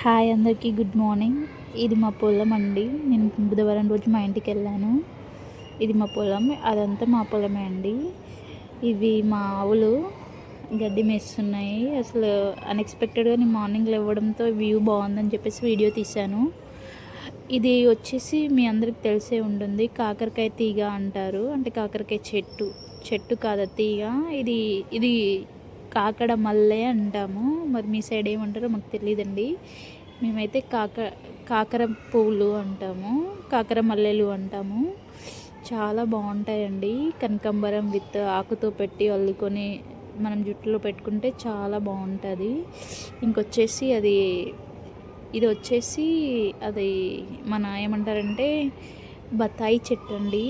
Hi అందరికీ good morning. ఇది మా పొలం అండి. నేను బుధవారం రోజు మా ఇంటికి వెళ్ళాను. ఇది మా పొలం, అదంతా మా పొలమే అండి. ఇవి మా ఆవులు గడ్డి మేస్తున్నాయి. అసలు అన్ఎక్స్పెక్టెడ్గా నేను మార్నింగ్ లేవడంతో వ్యూ బాగుందని చెప్పేసి వీడియో తీశాను. ఇది వచ్చేసి మీ అందరికి తెలిసే ఉంటుంది, కాకరకాయ తీగ అంటారు. అంటే కాకరకాయ చెట్టు కాదు తీగ. ఇది ఇది కాకడ మల్లె అంటాము. మరి మీ సైడ్ ఏమంటారో మాకు తెలియదండి. మేమైతే కాకర పువ్వులు అంటాము, కాకర మల్లెలు అంటాము. చాలా బాగుంటాయండి. కనకాంబరం విత్ ఆకుతో పెట్టి అల్లుకొని మనం జుట్టులో పెట్టుకుంటే చాలా బాగుంటుంది. ఇంకొచ్చేసి ఇది వచ్చేసి అది మన ఏమంటారంటే బత్తాయి చెట్టు అండి.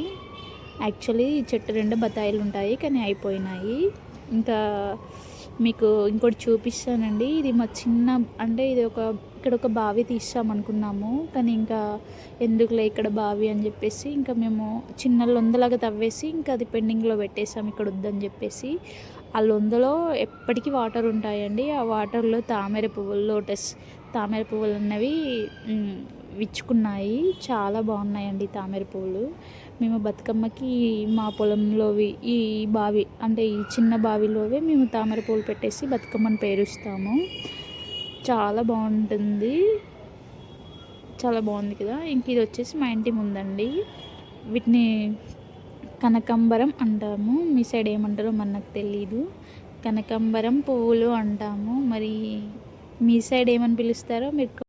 యాక్చువల్లీ ఈ చెట్టు 2 బత్తాయిలు ఉంటాయి, కానీ అయిపోయినాయి. ఇంకా మీకు ఇంకోటి చూపిస్తానండి. ఇది మా అంటే ఇక్కడ ఒక బావి తీస్తామనుకున్నాము, కానీ ఇంకా ఎందుకులే ఇక్కడ బావి అని చెప్పేసి ఇంకా మేము చిన్న లొందలాగా తవ్వేసి ఇంకా అది పెండింగ్లో పెట్టేసాము. ఇక్కడ వద్దని చెప్పేసి ఆ లొందలో ఎప్పటికీ వాటర్ ఉంటాయండి. ఆ వాటర్లో తామర పువ్వులు అన్నవి విచ్చుకున్నాయి. చాలా బాగున్నాయండి తామర పువ్వులు. మేము బతుకమ్మకి మా పొలంలోవి ఈ బావి అంటే ఈ చిన్న బావిలోవే మేము తామర పువ్వులు పెట్టేసి బతుకమ్మను పేరుస్తాము. చాలా బాగుంటుంది, చాలా బాగుంది కదా. ఇంక ఇది వచ్చేసి మా ఇంటి ముందండి. వీటిని కనకాంబరం అంటాము. మీ సైడ్ ఏమంటారో మనకు తెలీదు. కనకాంబరం పువ్వులు అంటాము. మరి మీ సైడ్ ఏమని పిలుస్తారో మీరు